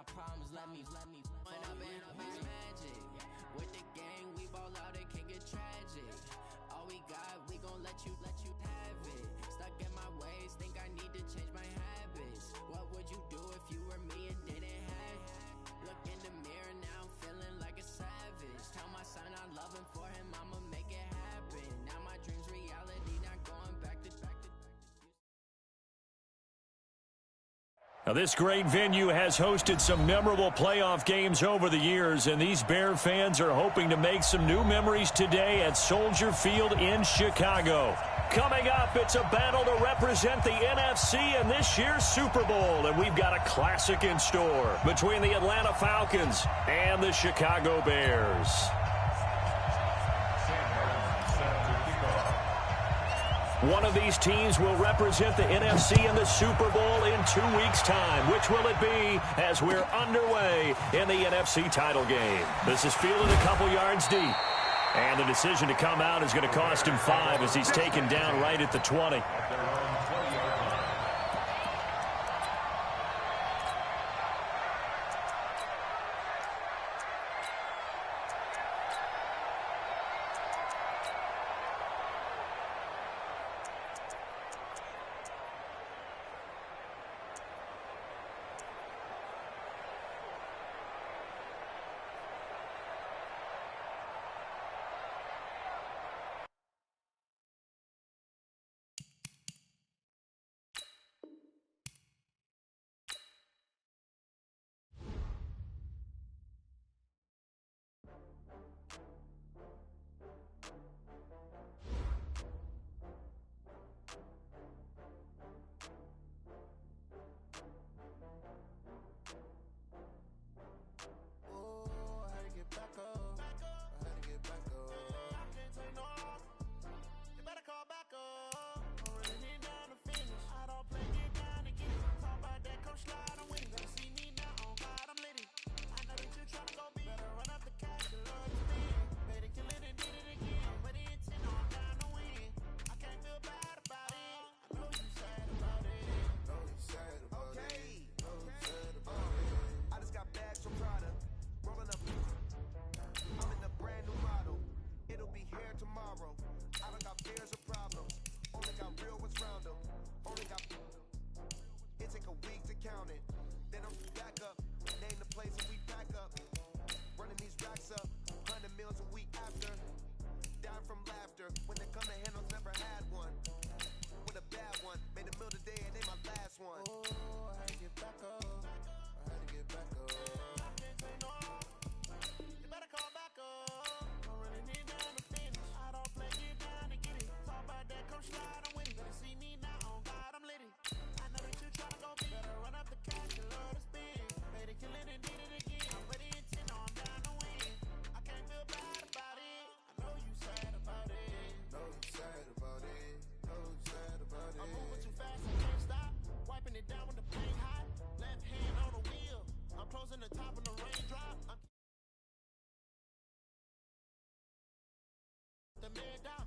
my problems, let me when I've been up is magic. With the gang, we ball out, it can get tragic. All we got, we gon' let you have it. Stuck in my ways, think I need to change my habits. What would you do if you were me and didn't have it? Look in the mirror, now I'm feeling like a savage. Tell my son I love him, for him I'ma make it happen. Now my dream's reality, not going back to Now, this great venue has hosted some memorable playoff games over the years, and these Bear fans are hoping to make some new memories today at Soldier Field in Chicago. Coming up, it's a battle to represent the NFC in this year's Super Bowl, and we've got a classic in store between the Atlanta Falcons and the Chicago Bears. One of these teams will represent the NFC in the Super Bowl in 2 weeks' time. Which will it be as we're underway in the NFC title game? This is fielded a couple yards deep. And the decision to come out is going to cost him 5 as he's taken down right at the 20.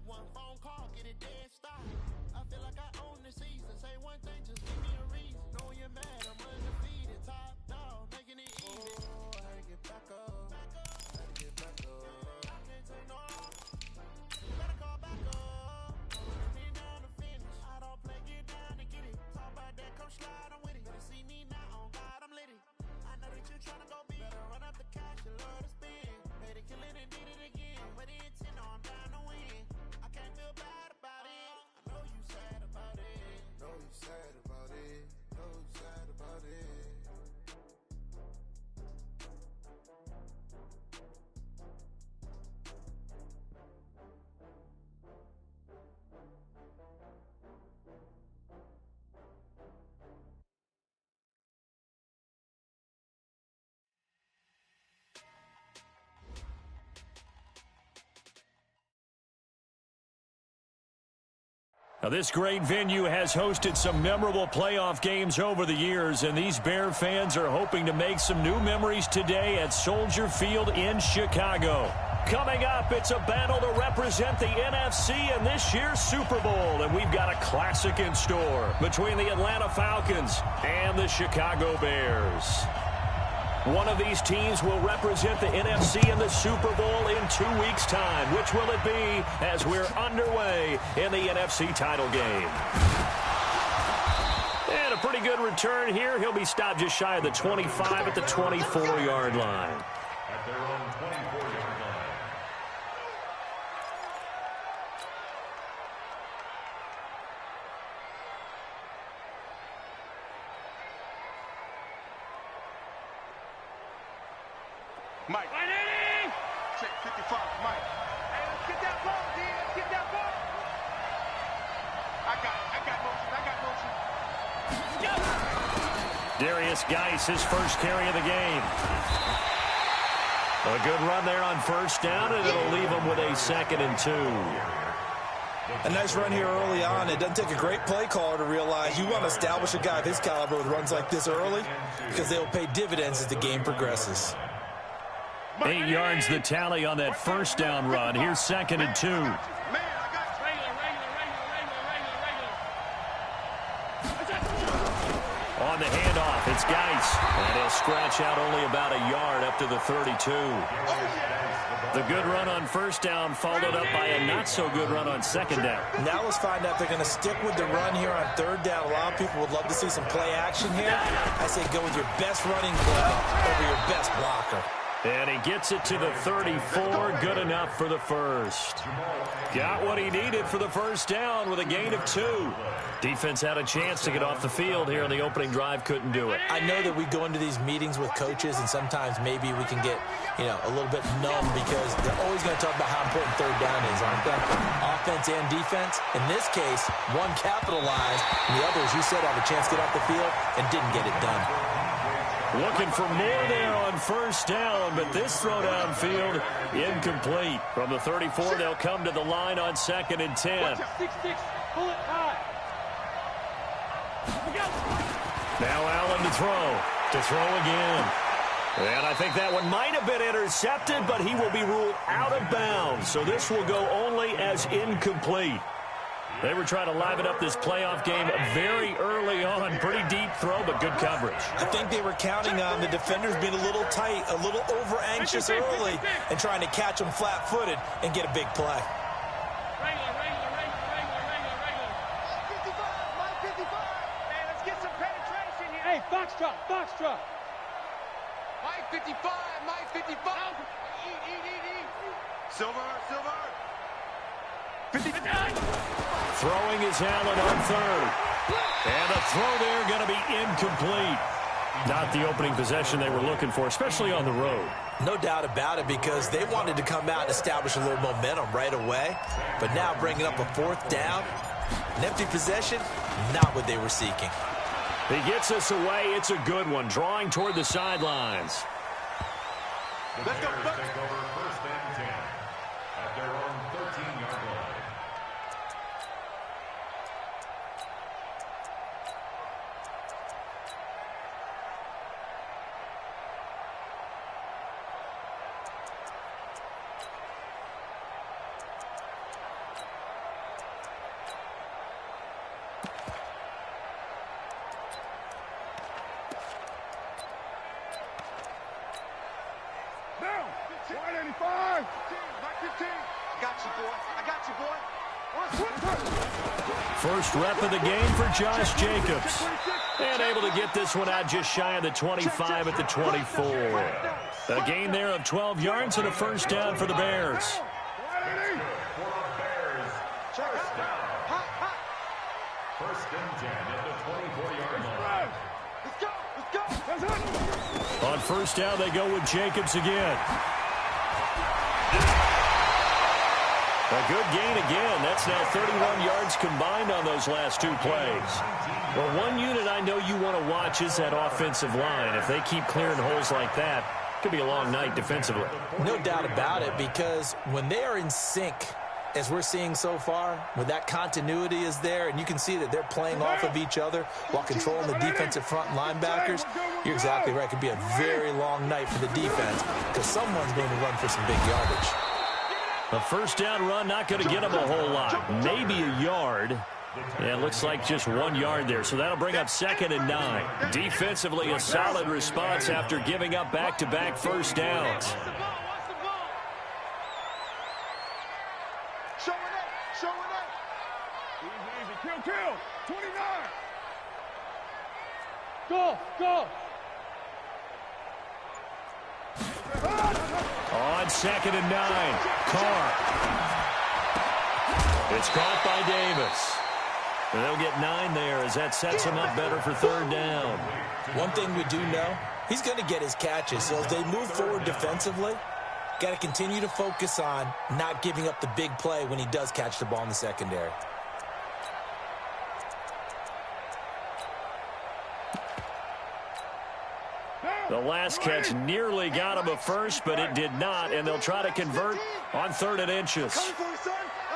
One phone call, get it dead stop. I feel like I own the season. Say one thing, just give me a reason. Know you're mad, I'm undefeated. Top dog, making it easy. Oh, I had to get back up. I can't take no off. You better call back up. I'm running down the finish. I don't play, get down and get it. Talk about that, come slide, I'm with it. Better see me now, on God, I'm litty. I know that you're trying to go big. Better run up the cash, you love to spin. Made it, kill it, and did it again. With the intent, I'm down to win. I can't feel bad about it. I know you sad about it. Know you sad about it. Know you sad about it. Now, this great venue has hosted some memorable playoff games over the years, and these Bear fans are hoping to make some new memories today at Soldier Field in Chicago. Coming up, it's a battle to represent the NFC in this year's Super Bowl, and we've got a classic in store between the Atlanta Falcons and the Chicago Bears. One of these teams will represent the NFC in the Super Bowl in 2 weeks' time. Which will it be as we're underway in the NFC title game? And a pretty good return here. He'll be stopped just shy of the 25 at the 24-yard line. At their own 24-yard line. Mike. Check 55, Mike. Hey, let's get that ball, D. Let's get that ball. I got motion. Darius Geis, his first carry of the game. A good run there on first down, and it'll leave him with a 2nd and 2. A nice run here early on. It doesn't take a great play caller to realize you want to establish a guy of his caliber with runs like this early because they will pay dividends as the game progresses. 8 yards the tally on that first down run. Here's 2nd and 2. On the handoff, it's Geis. And he'll scratch out only about a yard up to the 32. The good run on first down followed up by a not-so-good run on 2nd down. Now let's find out if they're going to stick with the run here on 3rd down. A lot of people would love to see some play action here. I say go with your best running play over your best blocker. And he gets it to the 34. Good enough for the first. Got what he needed for the first down with a gain of 2. Defense had a chance to get off the field here on the opening drive. Couldn't do it. I know that we go into these meetings with coaches, and sometimes maybe we can get, a little bit numb because they're always going to talk about how important 3rd down is, aren't they? Offense and defense. In this case, one capitalized, and the other, as you said, had a chance to get off the field and didn't get it done. Looking for more there on first down, but this throw downfield incomplete. From the 34, they'll come to the line on 2nd and 10. 6-6, pull it high. Now Allen to throw again. And I think that one might have been intercepted, but he will be ruled out of bounds. So this will go only as incomplete. They were trying to liven up this playoff game very early on. Pretty deep throw, but good coverage. I think they were counting on the defenders being a little tight, a little over-anxious early, and trying to catch them flat-footed and get a big play. Regular. 55, Mike 55. Hey, let's get some penetration here. Hey, foxtrot. Mike 55. Eat. Silver. 59. Throwing is Allen on 3rd. And the throw there going to be incomplete. Not the opening possession they were looking for, especially on the road. No doubt about it, because they wanted to come out and establish a little momentum right away. But now bringing up a 4th down, an empty possession, not what they were seeking. He gets us away. It's a good one, drawing toward the sidelines. Let's go. Take over 1st and 10 at their own 13-yard line. First rep of the game for Josh Jacobs. And able to get this one out just shy of the 25 at the 24. A gain there of 12 yards and a first down for the Bears. First and 10 at the 24-yard line. On first down, they go with Jacobs again. A good gain again. That's now 31 yards combined on those last 2 plays. Well, one unit I know you want to watch is that offensive line. If they keep clearing holes like that, it could be a long night defensively. No doubt about it, because when they are in sync, as we're seeing so far, when that continuity is there, and you can see that they're playing off of each other while controlling the defensive front linebackers, you're exactly right. It could be a very long night for the defense because someone's going to run for some big yardage. A first down run, not going to get them a whole lot. Maybe a yard. Yeah, it looks like just 1 yard there, so that'll bring up 2nd and 9. Defensively, a solid response after giving up back-to-back first downs. Kill. 29. Go. On 2nd and 9, Carr. It's caught by Davis. And they'll get 9 there as that sets him up better for 3rd down. One thing we do know, he's going to get his catches. So as they move forward defensively, got to continue to focus on not giving up the big play when he does catch the ball in the secondary. The last catch nearly got him a first, but it did not, and they'll try to convert on 3rd and inches. I'm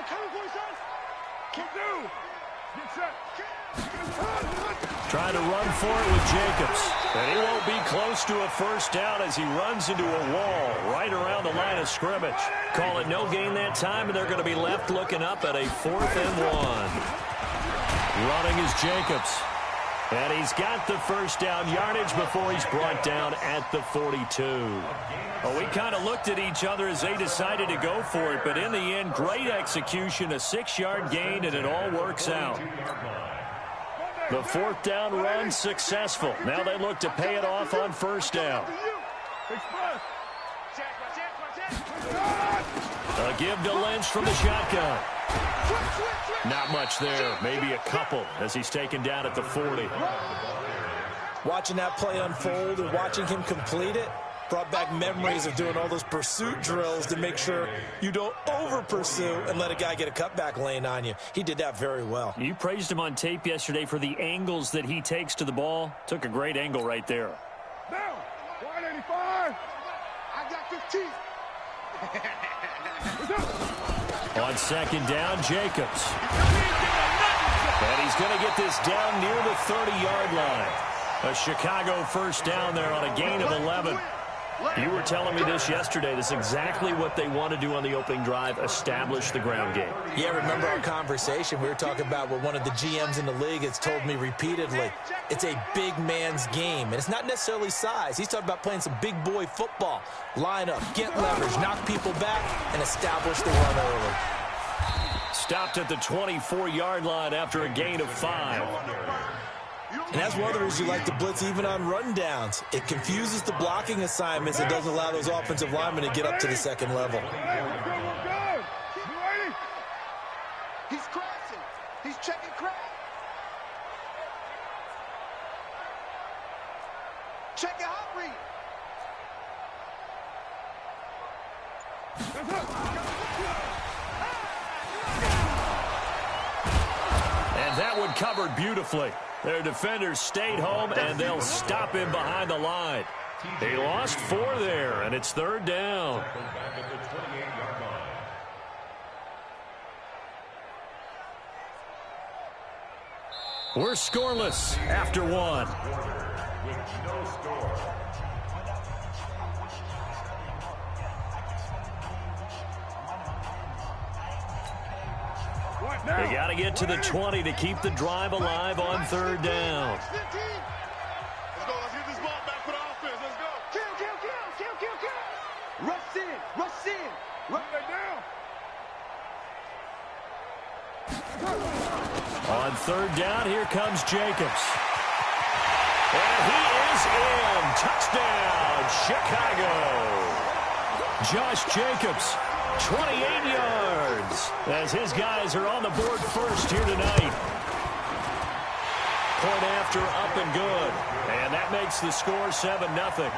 coming for you, son. Keep down. Get set. Trying to run for it with Jacobs. And he won't be close to a first down as he runs into a wall right around the line of scrimmage. Call it no gain that time, and they're going to be left looking up at a 4th and 1. Running is Jacobs. And he's got the first down yardage before he's brought down at the 42. Well, we kind of looked at each other as they decided to go for it, but in the end, great execution, a 6-yard gain, and it all works out. The 4th down run successful. Now they look to pay it off on first down. A give to Lynch from the shotgun. Not much there, maybe a couple as he's taken down at the 40. Watching that play unfold and watching him complete it brought back memories of doing all those pursuit drills to make sure you don't over-pursue and let a guy get a cutback lane on you. He did that very well. You praised him on tape yesterday for the angles that he takes to the ball. Took a great angle right there. Now, 185. I got 15. On 2nd down, Jacobs. And he's going to get this down near the 30-yard line. A Chicago first down there on a gain of 11. You were telling me this yesterday. This is exactly what they want to do on the opening drive, establish the ground game. Yeah, remember our conversation? We were talking about what one of the GMs in the league has told me repeatedly. It's a big man's game, and it's not necessarily size. He's talking about playing some big boy football. Line up, get leverage, knock people back, and establish the run early. Stopped at the 24-yard line after a gain of 5. And that's one of the reasons you like to blitz even on rundowns. It confuses the blocking assignments and doesn't allow those offensive linemen to get up to the second level. He's crashing. He's checking crack. Check your hot read. And that one covered beautifully. Their defenders stayed home, and they'll stop him behind the line. He lost 4 there, and it's 3rd down. We're scoreless after 1. They got to get to the 20 to keep the drive alive on 3rd down. Let's go. Let's get this ball back for the offense. Let's go. Kill. Rush in. Run it down. On 3rd down, here comes Jacobs. And he is in. Touchdown, Chicago. Josh Jacobs, 28 yards, as his guys are on the board first here tonight. Point after, up and good. And that makes the score 7-0.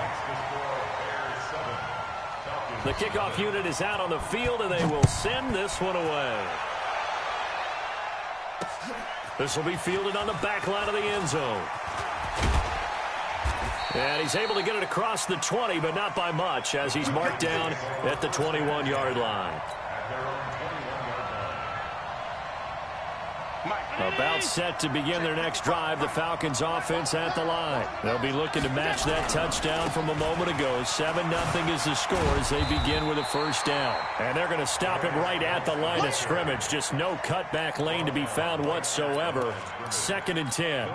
The kickoff unit is out on the field, and they will send this one away. This will be fielded on the back line of the end zone. And he's able to get it across the 20, but not by much, as he's marked down at the 21-yard line. Mike. About set to begin their next drive, the Falcons offense at the line. They'll be looking to match that touchdown from a moment ago. 7-0 is the score as they begin with a first down. And they're going to stop him right at the line of scrimmage. Just no cutback lane to be found whatsoever. 2nd and 10.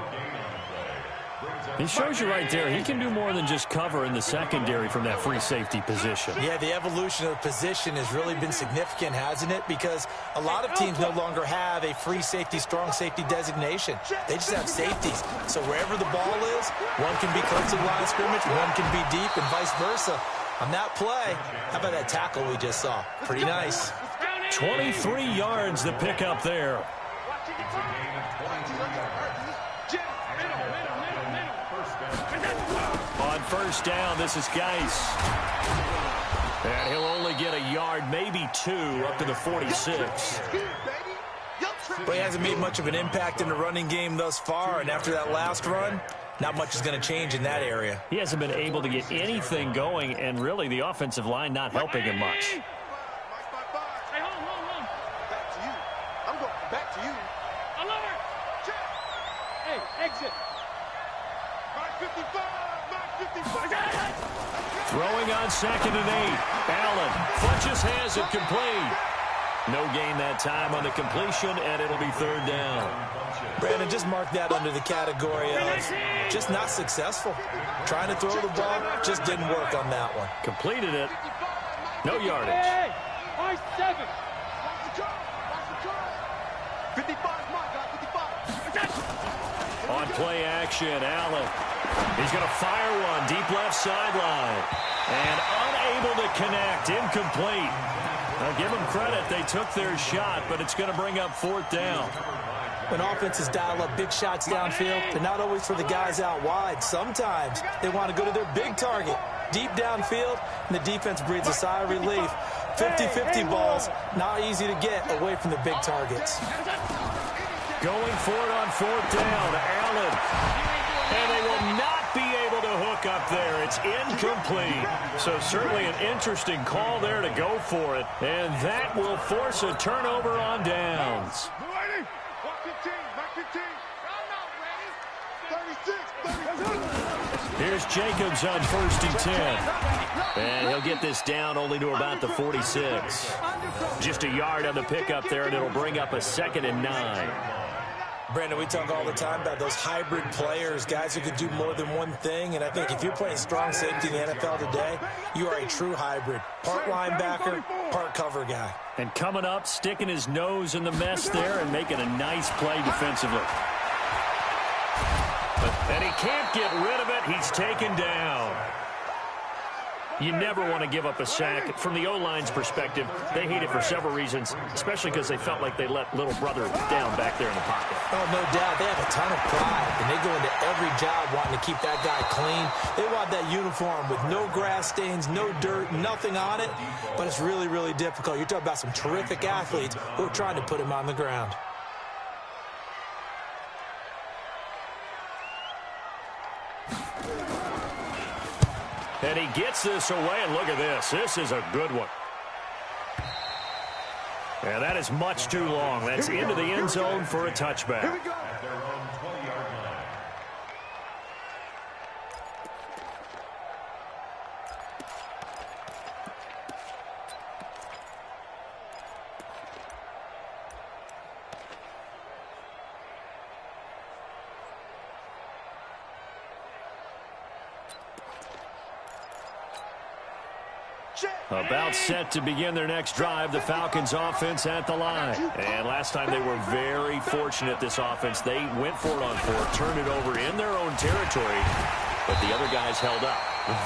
He shows you right there, he can do more than just cover in the secondary from that free safety position. Yeah, the evolution of the position has really been significant, hasn't it? Because a lot of teams no longer have a free safety, strong safety designation. They just have safeties. So wherever the ball is, one can be close to the line of scrimmage, one can be deep, and vice versa. On that play, how about that tackle we just saw? Pretty nice. 23 yards the pickup there. On first down, this is Geis. And he'll only get a yard, maybe 2, up to the 46. But he hasn't made much of an impact in the running game thus far, and after that last run, not much is going to change in that area. He hasn't been able to get anything going, and really the offensive line not helping him much. Throwing on 2nd and 8. Allen Funches has it complete. No gain that time on the completion, and it'll be 3rd down. Brandon, just mark that under the category of just not successful. Trying to throw the ball, just didn't work on that one. Completed it. No yardage. 55, my God, 55. On play action, Allen. He's going to fire one deep left sideline. And unable to connect, incomplete. Now give them credit, they took their shot, but it's going to bring up 4th down. When offenses dial up big shots downfield, they're not always for the guys out wide. Sometimes they want to go to their big target, deep downfield, and the defense breathes a sigh of relief. 50-50 balls, not easy to get away from the big targets. Going for it on 4th down, Allen. And they will not be able to hook up there. It's incomplete. So certainly an interesting call there to go for it. And that will force a turnover on downs. Here's Jacobs on 1st and 10. And he'll get this down only to about the 46. Just a yard on the pickup there, and it'll bring up a 2nd and 9. Brandon, we talk all the time about those hybrid players, guys who could do more than one thing. And I think if you're playing strong safety in the NFL today, you are a true hybrid. Part linebacker, part cover guy. And coming up, sticking his nose in the mess there and making a nice play defensively. And he can't get rid of it. He's taken down. You never want to give up a sack. From the O-line's perspective, they hate it for several reasons, especially because they felt like they let little brother down back there in the pocket. Oh, no doubt. They have a ton of pride, and they go into every job wanting to keep that guy clean. They want that uniform with no grass stains, no dirt, nothing on it, but it's really, really difficult. You're talking about some terrific athletes who are trying to put him on the ground. And he gets this away, and look at this. This is a good one. And that is much too long. That's into the end zone for a touchback. Here we go. About set to begin their next drive, the Falcons offense at the line. And last time they were very fortunate, this offense. They went for it on 4th, turned it over in their own territory, but the other guys held up.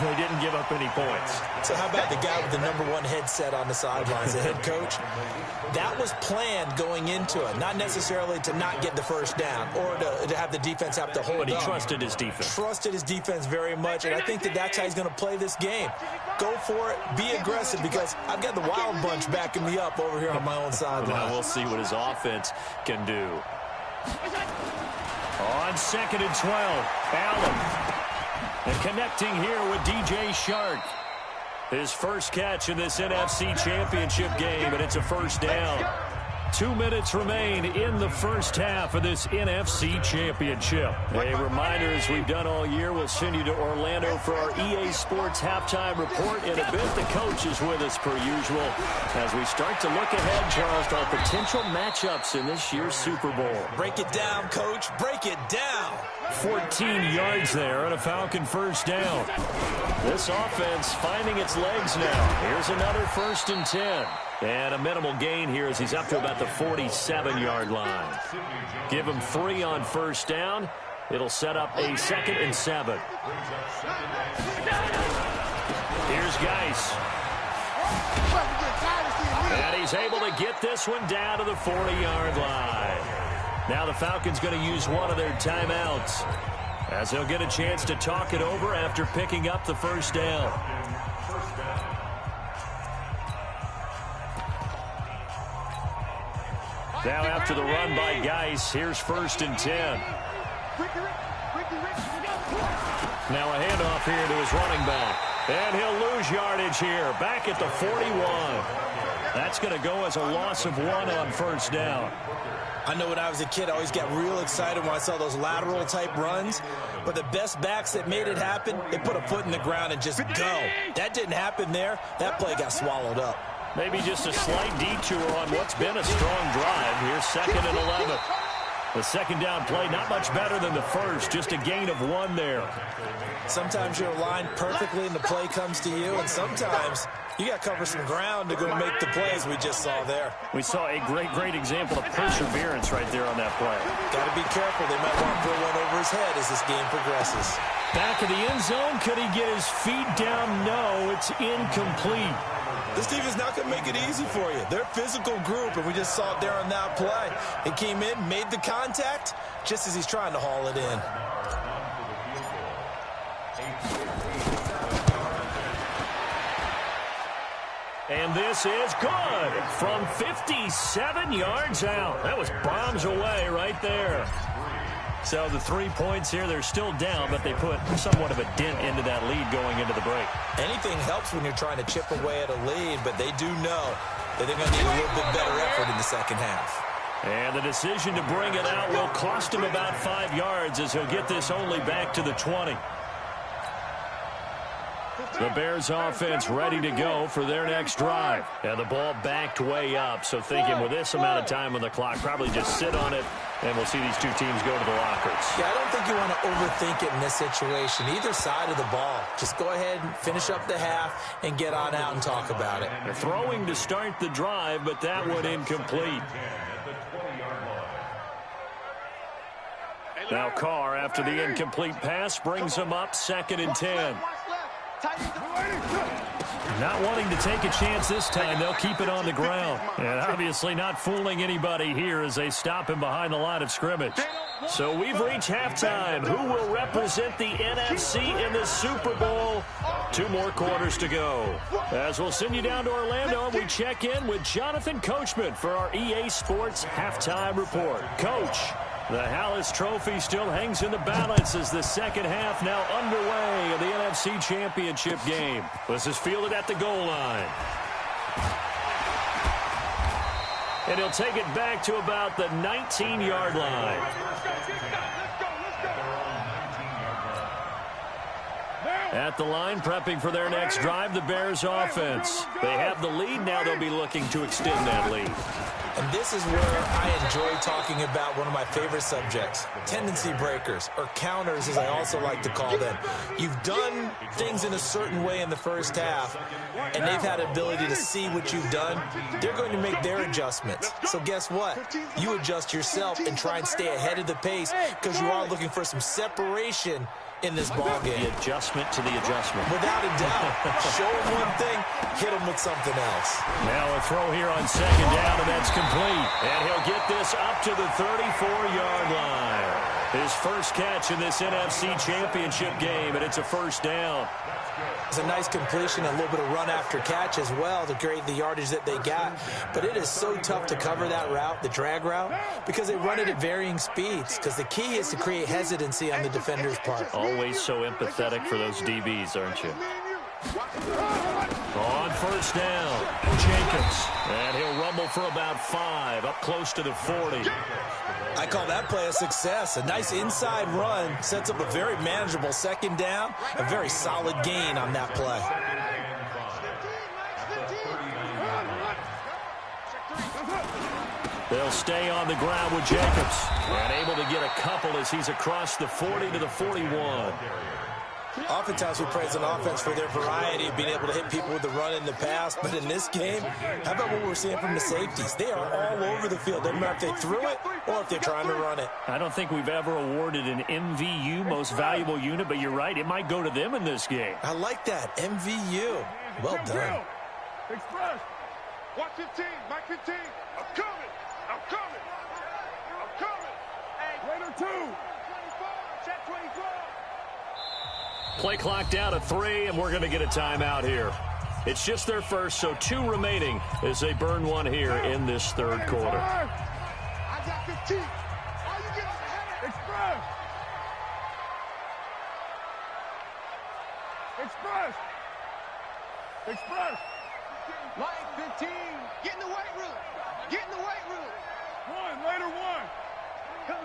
They didn't give up any points. So how about the guy with the #1 headset on the sidelines, the head coach? That was planned going into it, not necessarily to not get the first down or to have the defense have to hold up. But he trusted his defense. Trusted his defense very much, and I think that's how he's going to play this game. Go for it, be aggressive, because I've got the wild bunch backing me up over here on my own sideline. Now we'll see what his offense can do. On 2nd and 12, Allen. And connecting here with DJ Shark. His first catch in this NFC Championship game, and it's a first down. 2 minutes remain in the first half of this NFC Championship. A reminder, as we've done all year, we'll send you to Orlando for our EA Sports halftime report. In a bit, the coach is with us per usual as we start to look ahead, Charles, to our potential matchups in this year's Super Bowl. Break it down, Coach. Break it down. 14 yards there and a Falcon first down. This offense finding its legs now. Here's another 1st and 10. And a minimal gain here as he's up to about the 47-yard line. Give him 3 on first down. It'll set up a 2nd and 7. Here's Geis. And he's able to get this one down to the 40-yard line. Now the Falcons going to use one of their timeouts as they'll get a chance to talk it over after picking up the first down. Now after the run by Geis, here's 1st and 10. Now a handoff here to his running back. And he'll lose yardage here, back at the 41. That's going to go as a loss of 1 on first down. I know when I was a kid, I always got real excited when I saw those lateral-type runs. But the best backs that made it happen, they put a foot in the ground and just go. That didn't happen there. That play got swallowed up. Maybe just a slight detour on what's been a strong drive. Here's 2nd and 11. The second down play, not much better than the first, just a gain of 1 there. Sometimes you're aligned perfectly and the play comes to you, and sometimes you got to cover some ground to go make the plays we just saw there. We saw a great example of perseverance right there on that play. Got to be careful. They might want to throw one over his head as this game progresses. Back of the end zone, could he get his feet down? No, it's incomplete. This team is not going to make it easy for you. They're a physical group, and we just saw it there on that play. He came in, made the contact, just as he's trying to haul it in. And this is good from 57 yards out. That was bombs away right there. So the 3 points here, they're still down, but they put somewhat of a dent into that lead going into the break. Anything helps when you're trying to chip away at a lead, but they do know that they're going to need a little bit better effort in the second half. And the decision to bring it out will cost him about 5 yards as he'll get this only back to the 20. The Bears offense ready to go for their next drive. And the ball backed way up, so thinking with this amount of time on the clock, probably just sit on it, and we'll see these two teams go to the lockers. Yeah, I don't think you want to overthink it in this situation. Either side of the ball. Just go ahead and finish up the half and get on out and talk about it. They're throwing to start the drive, but that one incomplete. Now Carr, after the incomplete pass, brings him up 2nd and 10. Not wanting to take a chance this time, they'll keep it on the ground. And obviously not fooling anybody here as they stop him behind the line of scrimmage. So we've reached halftime. Who will represent the NFC in the Super Bowl? 2 more quarters to go. As we'll send you down to Orlando, we check in with Jonathan Coachman for our EA Sports halftime report. Coach, the Hallis Trophy still hangs in the balance as the second half now underway of the NFC Championship game. This is fielded at the goal line. And he'll take it back to about the 19-yard line. At the line, prepping for their next drive, the Bears offense. They have the lead. Now they'll be looking to extend that lead. And this is where I enjoy talking about one of my favorite subjects, tendency breakers, or counters as I also like to call them. You've done things in a certain way in the first half, and they've had ability to see what you've done. They're going to make their adjustments. So guess what? You adjust yourself and try and stay ahead of the pace because you are looking for some separation in this ball game. The adjustment to the adjustment. Without a doubt. Show him one thing, hit him with something else. Now a throw here on second down, and that's complete. And he'll get this up to the 34-yard line. His first catch in this NFC Championship game, and it's a first down. It's a nice completion, a little bit of run after catch as well to create the yardage that they got. But it is so tough to cover that route, the drag route, because they run it at varying speeds. Because the key is to create hesitancy on the defender's part. Always so empathetic for those DBs, aren't you? On first down, Jacobs. And he'll rumble for about 5, up close to the 40. I call that play a success. A nice inside run sets up a very manageable second down. A very solid gain on that play. They'll stay on the ground with Jacobs. And able to get a couple as he's across the 40 to the 41. Oftentimes we praise an offense for their variety of being able to hit people with the run in the pass. But in this game, how about what we're seeing from the safeties? They are all over the field. Doesn't matter if they threw it or if they're trying to run it. I don't think we've ever awarded an MVU, most valuable unit, but you're right. It might go to them in this game. I like that. MVU. Well done. Express. Watch 15. Mike 15. I'm coming. I'm coming. I'm coming. Hey, Raider 2. 24. Check 24. Play clock down to 3, and we're going to get a timeout here. It's just their first, so 2 remaining as they burn one here in this third quarter. I got 15. All you get is a header. Express. Express. Express. Line 15. Get in the weight room. Get in the weight room. Later 1. Come.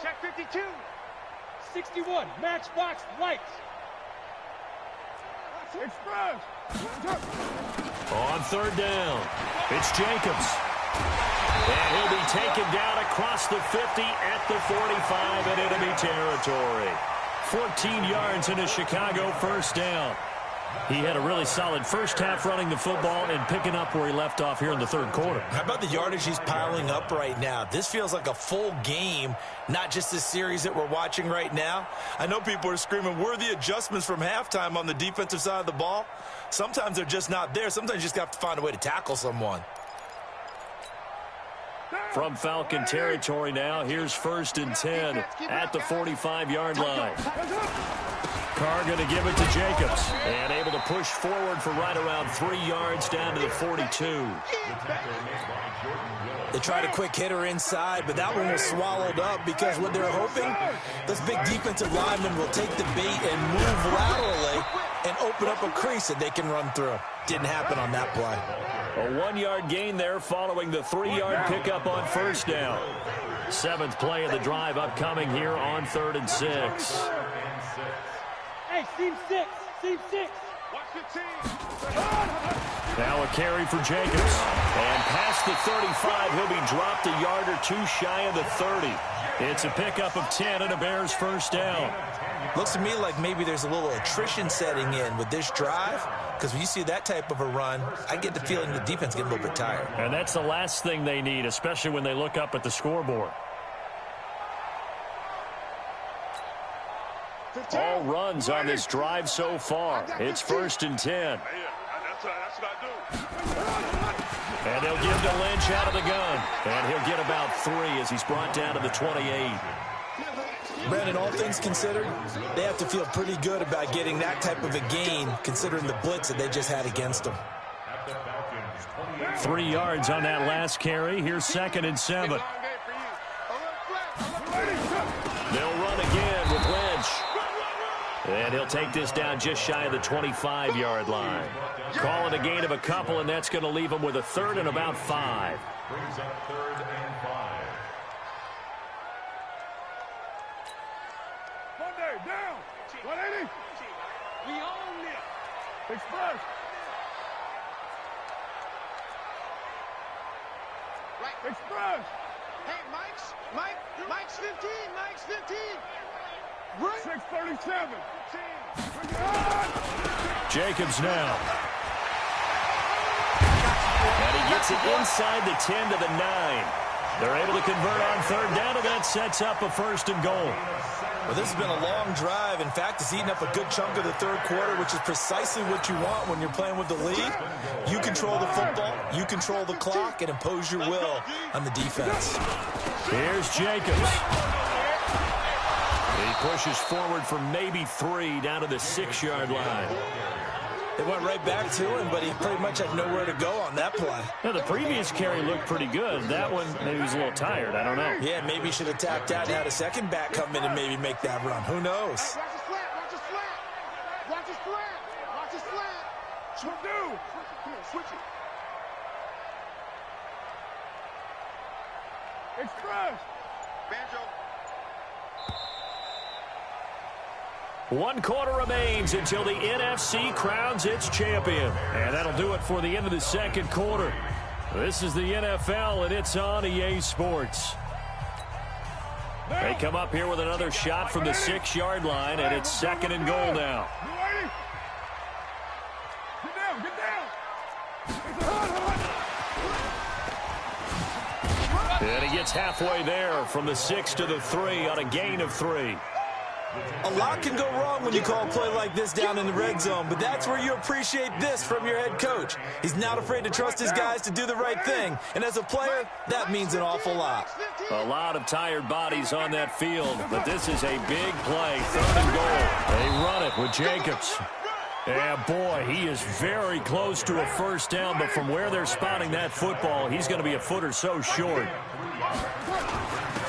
Check 52. 61. Matchbox lights. Express. On third down, it's Jacobs. And he'll be taken down across the 50 at the 45 in enemy territory. 14 yards in a Chicago first down. He had a really solid first half running the football and picking up where he left off here in the third quarter. How about the yardage he's piling up right now? This feels like a full game, not just a series that we're watching right now. I know people are screaming, where are the adjustments from halftime on the defensive side of the ball? Sometimes they're just not there. Sometimes you just have to find a way to tackle someone. From Falcon territory now, here's 1st and 10 at the 45-yard line. Carr going to give it to Jacobs, and able to push forward for right around 3 yards down to the 42. They tried a quick hitter inside, but that one was swallowed up because what they're hoping, this big defensive lineman will take the bait and move laterally and open up a crease that they can run through. Didn't happen on that play. A 1-yard gain there following the 3-yard pickup on first down. 7th play of the drive upcoming here on 3rd and 6. Hey, Team 6. Team 6. Watch 15. Now a carry for Jacobs. And past the 35, he'll be dropped a yard or 2 shy of the 30. It's a pickup of 10 and a Bears first down. Looks to me like maybe there's a little attrition setting in with this drive, because when you see that type of a run, I get the feeling the defense gets a little bit tired. And that's the last thing they need, especially when they look up at the scoreboard. All runs on this drive so far. It's 1st and 10. That's what I do. And they'll give to Lynch out of the gun. And he'll get about 3 as he's brought down to the 28. Brandon, all things considered, they have to feel pretty good about getting that type of a gain, considering the blitz that they just had against them. 3 yards on that last carry. Here's 2nd and 7. They'll run again with Lynch. And he'll take this down just shy of the 25-yard line. Call it a gain of a couple, and that's going to leave them with a 3rd and about 5. Brings up 3rd and 5. Monday, down. 180. We own it. Express. Right. Express. Hey, Mike's 15. Mike's 15. Right. 637. Jacobs now. And he gets it inside the 10 to the 9. They're able to convert on 3rd down, and that sets up a 1st and goal. Well, this has been a long drive. In fact, it's eaten up a good chunk of the 3rd quarter, which is precisely what you want when you're playing with the lead. You control the football, you control the clock, and impose your will on the defense. Here's Jacobs. He pushes forward for maybe 3 down to the 6-yard line. They went right back to him, but he pretty much had nowhere to go on that play. Now, the previous carry looked pretty good. That one, maybe he was a little tired. I don't know. Yeah, maybe he should have tapped out and had a second back come in and maybe make that run. Who knows? Watch his flat. Watch his flat. Watch his flat. Switch it. Express. Banjo. 1 quarter remains until the NFC crowns its champion. And that'll do it for the end of the second quarter. This is the NFL, and it's on EA Sports. They come up here with another shot from the 6-yard line, and it's 2nd and goal now. And he gets halfway there from the 6 to the 3 on a gain of 3. A lot can go wrong when you call a play like this down in the red zone, but that's where you appreciate this from your head coach. He's not afraid to trust his guys to do the right thing, and as a player, that means an awful lot. A lot of tired bodies on that field, but this is a big play, 3rd and goal. They run it with Jacobs. Yeah, boy, he is very close to a first down, but from where they're spotting that football, he's going to be a foot or so short.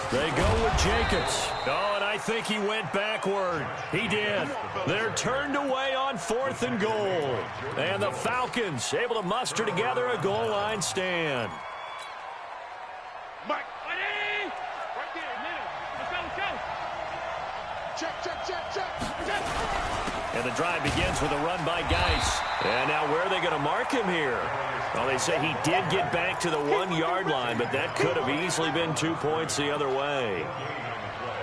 They go with Jacobs. Oh, and I think he went backward. He did. They're turned away on 4th and goal. And the Falcons able to muster together a goal line stand. Mike. Ready? Right there, middle. Let's go. Check. And the drive begins with a run by Geis. And now where are they going to mark him here? Well, they say he did get back to the 1-yard line, but that could have easily been 2 points the other way.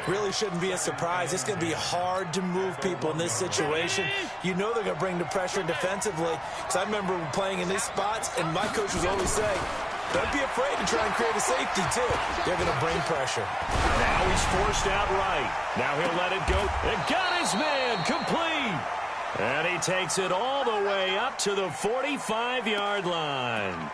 Really shouldn't be a surprise. It's going to be hard to move people in this situation. You know they're going to bring the pressure defensively. Because I remember playing in these spots, and my coach was always saying, don't be afraid to try and create a safety, too. They're going to bring pressure. Now he's forced out right. Now he'll let it go. And got his man complete. And he takes it all the way up to the 45-yard line.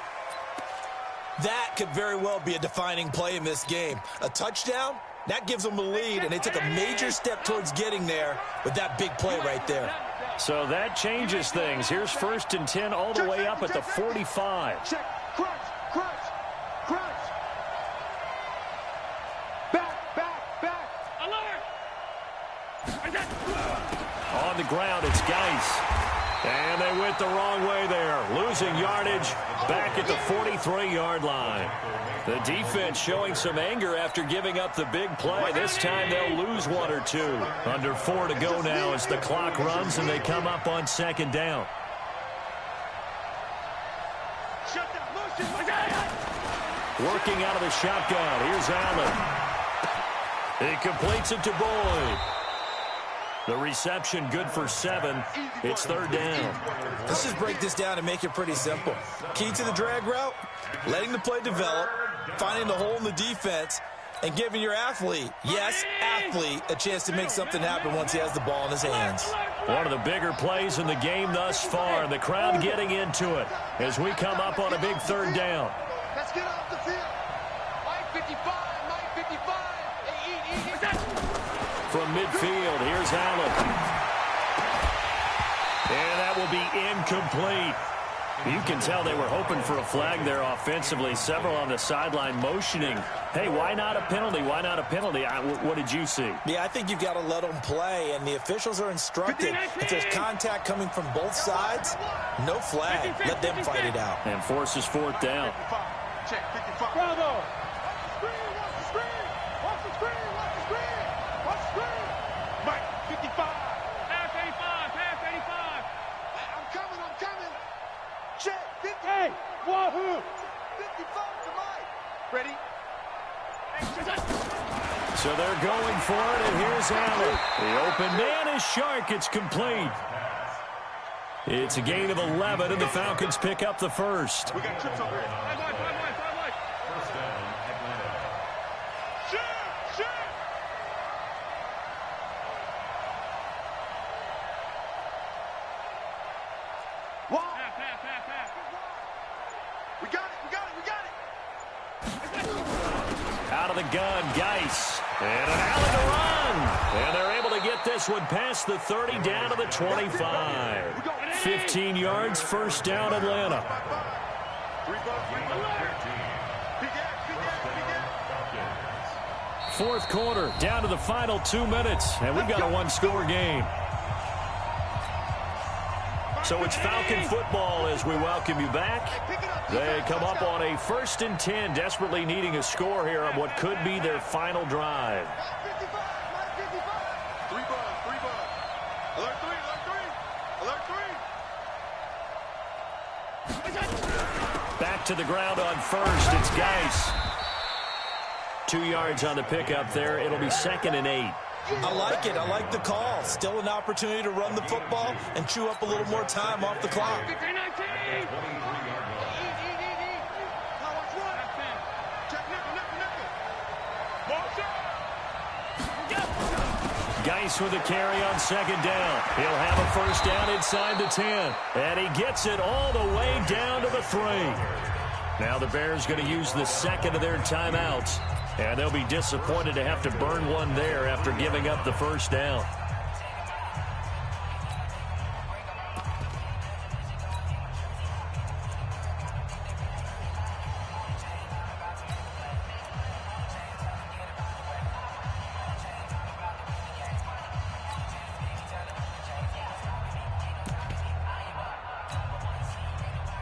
That could very well be a defining play in this game. A touchdown, that gives them a lead, and they took a major step towards getting there with that big play right there. So that changes things. Here's 1st and 10 all the way up at the 45. Check. Crunch. Back. Alert. On the ground, it's Geis. And they went the wrong way there. Losing yardage back at the 43-yard line. The defense showing some anger after giving up the big play. This time they'll lose 1 or 2. Under 4 to go now as the clock runs and they come up on 2nd down. Working out of the shotgun. Here's Allen. He completes it to Boyd. The reception good for 7. It's 3rd down. Let's just break this down and make it pretty simple. Key to the drag route, letting the play develop, finding the hole in the defense, and giving your athlete, yes, athlete, a chance to make something happen once he has the ball in his hands. One of the bigger plays in the game thus far. The crowd getting into it as we come up on a big 3rd down. Let's get off the field. Mike 55. From midfield, here's Allen. And that will be incomplete. You can tell they were hoping for a flag there offensively. Several on the sideline motioning. Hey, why not a penalty? Why not a penalty? What did you see? Yeah, I think you've got to let them play, and the officials are instructed. If there's contact coming from both sides, no flag. Let them fight it out. And forces 4th down. Check 55. Bravo. Mike 55. Pass 85. I'm coming. Check 50. Hey, wahoo. 55 to Mike. Ready? So they're going for it, and here's Allen. The open man is Shark. It's complete. It's a gain of 11, and the Falcons pick up the first. We got trips over here. First down, Atlanta. Shoot. Wow. Pass. We got it. Out of the gun, Geis. And an Allen to run. And they're able to get this one past the 30 down to the 25. 15 yards, first down, Atlanta. Fourth quarter, down to the final 2 minutes. And we've got a 1-score game. So it's Falcon football as we welcome you back. They come up on a 1st and 10, desperately needing a score here on what could be their final drive. Back to the ground on 1st. It's Geis. 2 yards on the pickup there. It'll be 2nd and 8. I like it. I like the call. Still an opportunity to run the football and chew up a little more time off the clock. Geis with a carry on 2nd down. He'll have a 1st down inside the 10. And he gets it all the way down to the 3. Now the Bears going to use the 2nd of their timeouts. And they'll be disappointed to have to burn one there after giving up the 1st down.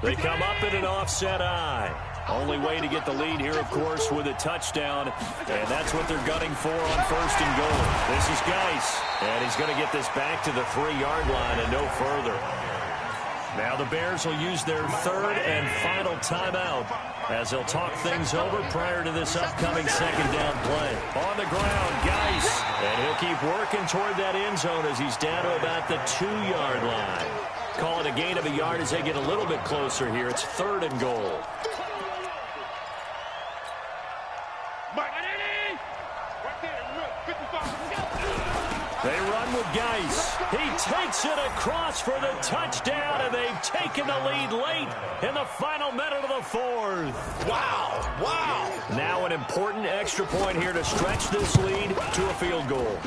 They come up in an offset eye. Only way to get the lead here, of course, with a touchdown. And that's what they're gunning for on 1st and goal. This is Geis. And he's going to get this back to the 3-yard line and no further. Now the Bears will use their 3rd and final timeout as they'll talk things over prior to this upcoming 2nd down play. On the ground, Geis. And he'll keep working toward that end zone as he's down to about the 2-yard line. Call it a gain of a yard as they get a little bit closer here. It's 3rd and goal. They run with Geis. He takes it across for the touchdown, and they've taken the lead late in the final minute of the 4th. Wow, wow. Now an important extra point here to stretch this lead to a field goal.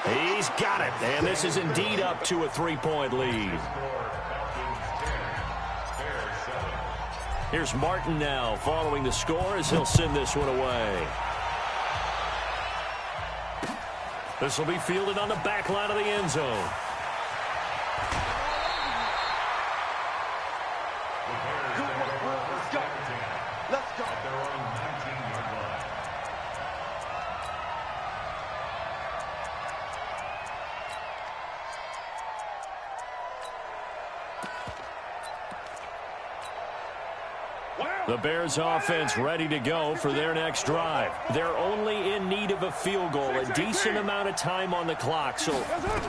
He's got it, and this is indeed up to a 3-point lead. Here's Martin now following the score as he'll send this one away. This will be fielded on the back line of the end zone. Let's go. The Bears offense ready to go for their next drive. They're only in need of a field goal, a decent amount of time on the clock. So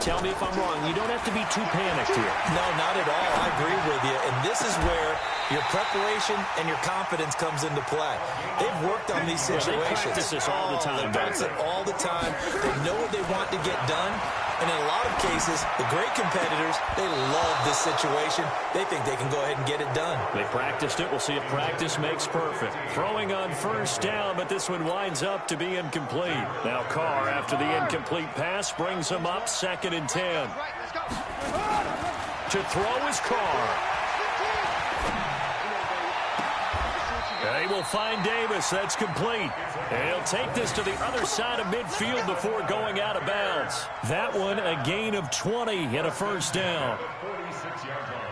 tell me if I'm wrong. You don't have to be too panicked here. No, not at all. I agree with you. And this is where your preparation and your confidence comes into play. They've worked on these situations. They practice this all the time. They practice it all the time. They know what they want to get done. And in a lot of cases, the great competitors, they love this situation. They think they can go ahead and get it done. They practiced it. We'll see if practice makes perfect. Throwing on 1st down, but this one winds up to be incomplete. Now Carr, after the incomplete pass, brings him up 2nd and 10. To throw is Carr. They will find Davis. That's complete. And he'll take this to the other side of midfield before going out of bounds. That one, a gain of 20 and a 1st down. 46-yard line.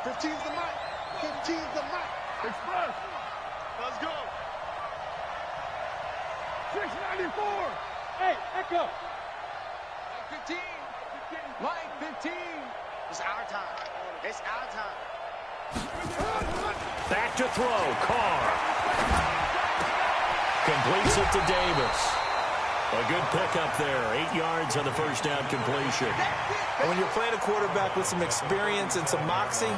15's the mic. 15's the mic. Express. Let's go. 694. Hey, Echo. Mike 15. Mike 15. It's our time. It's our time. Back to throw. Carr. Completes it to Davis. A good pickup there. 8 yards on the 1st down completion. And when you're playing a quarterback with some experience and some moxie,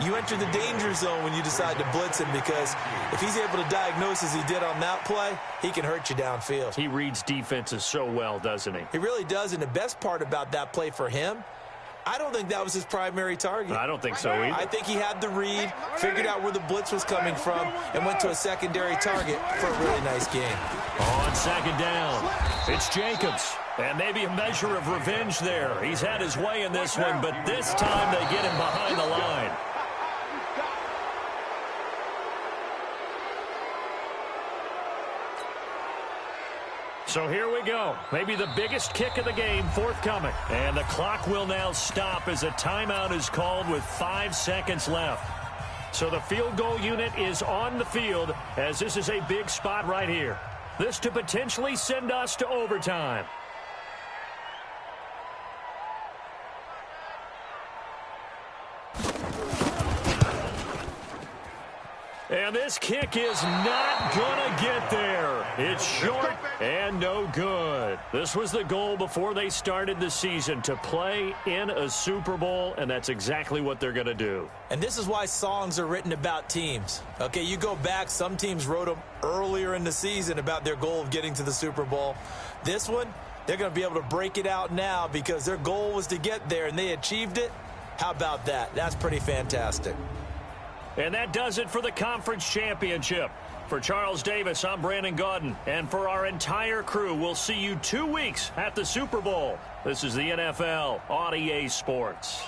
you enter the danger zone when you decide to blitz him, because if he's able to diagnose as he did on that play, he can hurt you downfield. He reads defenses so well, doesn't he? He really does, and the best part about that play for him, I don't think that was his primary target. I don't think so either. I think he had the read, figured out where the blitz was coming from, and went to a secondary target for a really nice game. On 2nd down, it's Jacobs. And maybe a measure of revenge there. He's had his way in this one, but this time they get him behind the line. So here we go. Maybe the biggest kick of the game forthcoming. And the clock will now stop as a timeout is called with 5 seconds left. So the field goal unit is on the field as this is a big spot right here. This to potentially send us to overtime. And this kick is not going to get there. It's short and no good. This was the goal before they started the season, to play in a Super Bowl, and that's exactly what they're going to do. And this is why songs are written about teams. Okay, you go back, some teams wrote them earlier in the season about their goal of getting to the Super Bowl. This one, they're going to be able to break it out now because their goal was to get there, and they achieved it. How about that? That's pretty fantastic. And that does it for the conference championship. For Charles Davis, I'm Brandon Gaudin. And for our entire crew, we'll see you 2 weeks at the Super Bowl. This is the NFL on EA Sports.